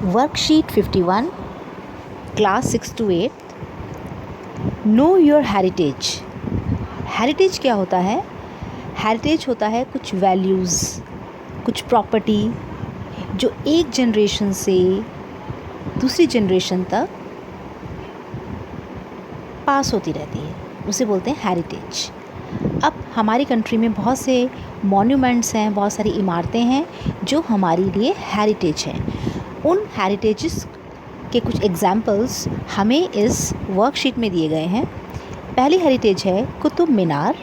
Worksheet 51 class 6 to 8 know your heritage. Heritage क्या होता है? हेरिटेज होता है कुछ वैल्यूज़, कुछ प्रॉपर्टी जो एक जनरेशन से दूसरी जनरेशन तक पास होती रहती है, उसे बोलते हैं हेरिटेज। अब हमारी कंट्री में बहुत से मॉन्यूमेंट्स हैं, बहुत सारी इमारतें हैं जो हमारे लिए हेरिटेज हैं। उन हेरिटेजेस के कुछ एग्जाम्पल्स हमें इस वर्कशीट में दिए गए हैं। पहली हेरिटेज है Qutub Minar.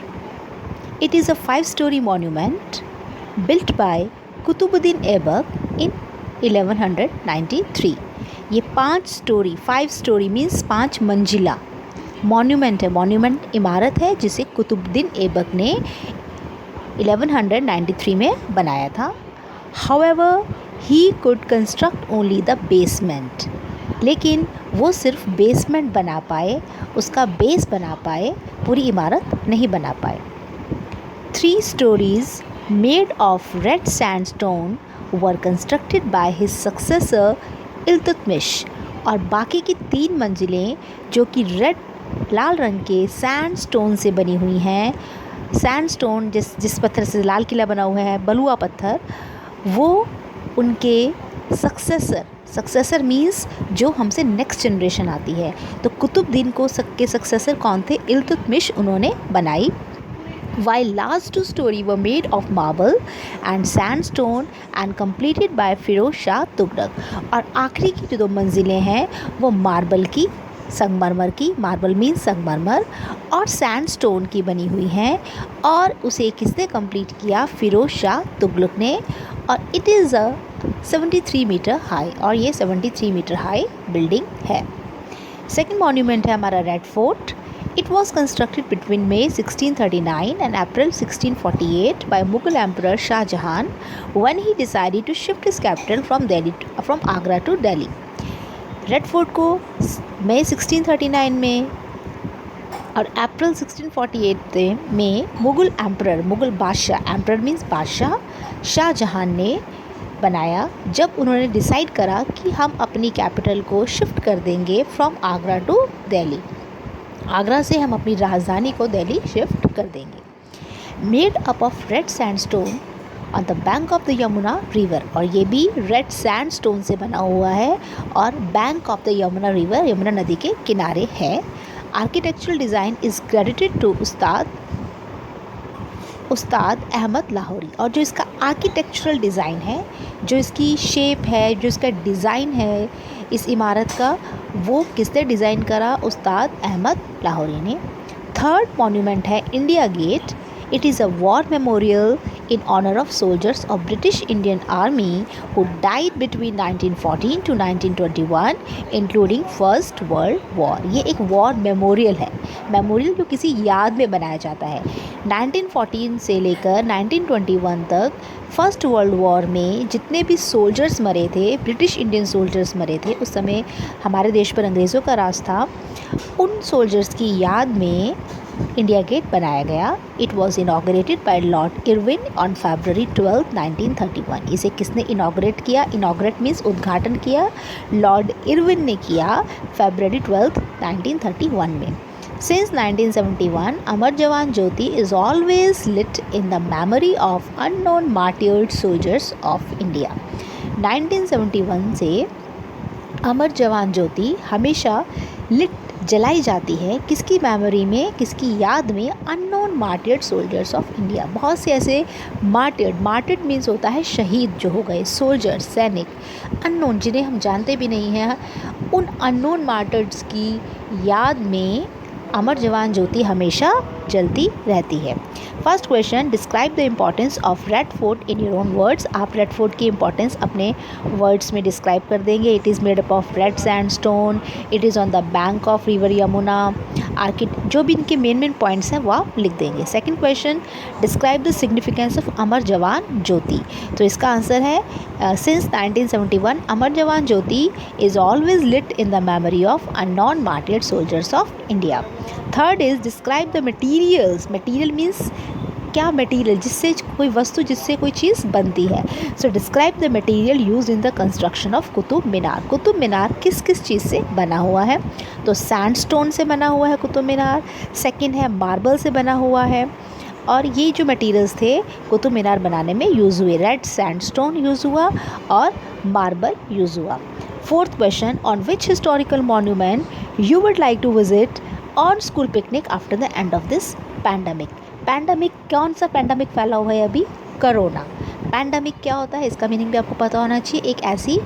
It is a 5-story monument built by Qutubuddin Aibak in 1193। ये 5 स्टोरी मीन्स 5 मंजिला मॉन्यूमेंट है। मॉन्यूमेंट इमारत है जिसे कुतुबुद्दीन ऐबक ने 1193 में बनाया था। However he could construct only the basement, लेकिन वो सिर्फ बेसमेंट बना पाए, उसका बेस बना पाए, पूरी इमारत नहीं बना पाए। 3 stories made of red sandstone were constructed by his successor Iltutmish, और बाकी की 3 मंजिलें जो कि लाल रंग के सैंडस्टोन से बनी हुई हैं। सैंडस्टोन जिस पत्थर से लाल किला बना हुआ है, बलुआ पत्थर, वो उनके सक्सेसर मीन्स जो हमसे नेक्स्ट जनरेशन आती है। तो कुतुबुद्दीन के सक्सेसर कौन थे? इल्तुतमिश, उन्होंने बनाई। While last 2 stories were made of marble and sandstone and completed by Firoz Shah Tughlaq, और आखिरी की जो 2 मंजिलें हैं वो मार्बल की, संगमरमर की, मार्बल मीन्स संगमरमर, और सैंडस्टोन की बनी हुई हैं, और उसे किसने कंप्लीट किया? फिरोज शाह तुगलक ने। और it is a 73 meter high, और ये 73 मीटर हाई बिल्डिंग है। सेकेंड मॉन्यूमेंट है हमारा red fort. It was constructed between May 1639 and April 1648 by Mughal Emperor Shah Jahan when he decided to shift his capital from Agra to Delhi. Red fort को मई 1639 में और अप्रैल 1648 में मुग़ल बादशाह, emperor means बादशाह, शाहजहां ने बनाया, जब उन्होंने डिसाइड करा कि हम अपनी कैपिटल को शिफ्ट कर देंगे फ्रॉम आगरा टू दिल्ली। आगरा से हम अपनी राजधानी को दिल्ली शिफ्ट कर देंगे। Made up of red sandstone on the bank of the Yamuna river, और ये भी रेड सैंडस्टोन से बना हुआ है और bank of the Yamuna river, Yamuna नदी के किनारे है। Architectural design is credited to Ustad Ahmad Lahori, और जो इसका आर्किटेक्चरल डिज़ाइन है, जो इसकी शेप है, जो इसका डिज़ाइन है इस इमारत का, वो किसने डिज़ाइन करा? उस्ताद अहमद लाहौरी ने। थर्ड मॉन्यूमेंट है India Gate. It is a war memorial in honor of soldiers of British Indian Army who died between 1914 to 1921 including First World War। ये एक वॉर मेमोरियल है, मेमोरियल जो किसी याद में बनाया जाता है। 1914 से लेकर 1921 तक फर्स्ट वर्ल्ड वॉर में जितने भी सोल्जर्स मरे थे, ब्रिटिश इंडियन सोल्जर्स मरे थे, उस समय हमारे देश पर अंग्रेज़ों का राज था, उन सोल्जर्स की याद में इंडिया गेट बनाया गया। It was inaugurated by Lord Irwin on February 12, 1931। इसे किसने इनाग्रेट किया? इनाग्रेट मीन्स उद्घाटन किया, लॉर्ड इरविन ने किया February 12, 1931 में। Since 1971, Amar Jawan Jyoti is always lit in the memory of unknown martyred soldiers of India। 1971 से अमर जवान ज्योति हमेशा जलाई जाती है, किसकी मेमोरी में, किसकी याद में? Unknown martyred soldiers of India. बहुत से ऐसे मार्टियर्ड मीन्स होता है शहीद जो हो गए, सोल्जर सैनिक, अननोन जिन्हें हम जानते भी नहीं हैं, उन अननोन मार्टियर्ड्स की याद में अमर जवान ज्योति हमेशा जलती रहती है। First question, describe the importance of red fort in your own words. आप रेड फोर्ट की इम्पॉर्टेंस अपने वर्ड्स में डिस्क्राइब कर देंगे। It is made up of red sandstone, it is on the bank of river Yamuna, जो भी इनके main points हैं वो आप लिख देंगे। Second question, describe the significance of Amar Jawan Jyoti. तो इसका आंसर है since 1971 Amar Jawan Jyoti is always lit in the memory of unknown martyred soldiers of India. Third is describe the materials. Material means क्या मटेरियल, जिससे कोई वस्तु, जिससे कोई चीज़ बनती है। So describe the material used in the construction of Qutub Minar. Qutub Minar किस किस चीज़ से बना हुआ है? तो सैंडस्टोन से बना हुआ है कुतुब मीनार, सेकंड है मार्बल से बना हुआ है, और ये जो मटेरियल्स थे कुतुब मीनार बनाने में यूज़ हुए, रेड सैंडस्टोन यूज़ हुआ और मार्बल यूज़ हुआ। Fourth question, on which historical monument you would like to visit on school picnic after the end of this pandemic. Pandemic, कौन सा पैंडमिक फैला हुआ है अभी? कोरोना। पैंडमिक क्या होता है, इसका मीनिंग भी आपको पता होना चाहिए। एक ऐसी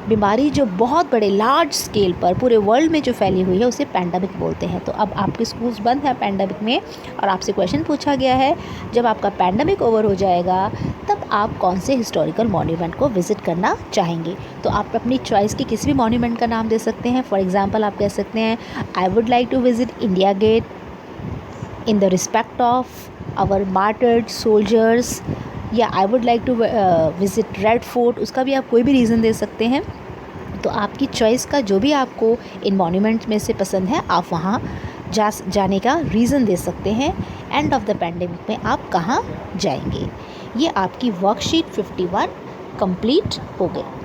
बीमारी जो बहुत बड़े लार्ज स्केल पर पूरे वर्ल्ड में जो फैली हुई है उसे पैंडमिक बोलते हैं। तो अब आपके स्कूल्स बंद हैं पैंडमिक में, और आपसे क्वेश्चन पूछा गया है जब आपका पैंडमिक ओवर हो जाएगा तब आप कौन से हिस्टोरिकल मॉन्यूमेंट को विज़िट करना चाहेंगे। तो आप अपनी चॉइस के किसी भी मॉन्यूमेंट का नाम दे सकते हैं। फॉर एग्जांपल आप कह सकते हैं I would like to visit India Gate in the respect of our martyred soldiers, या I would like to visit Red Fort, उसका भी आप कोई भी रीज़न दे सकते हैं। तो आपकी चॉइस का जो भी आपको इन मॉन्यूमेंट्स में से पसंद है आप वहाँ जाने का रीज़न दे सकते हैं। एंड ऑफ द पैंडेमिक में आप कहाँ जाएंगे। ये आपकी वर्कशीट 51 कंप्लीट हो गई।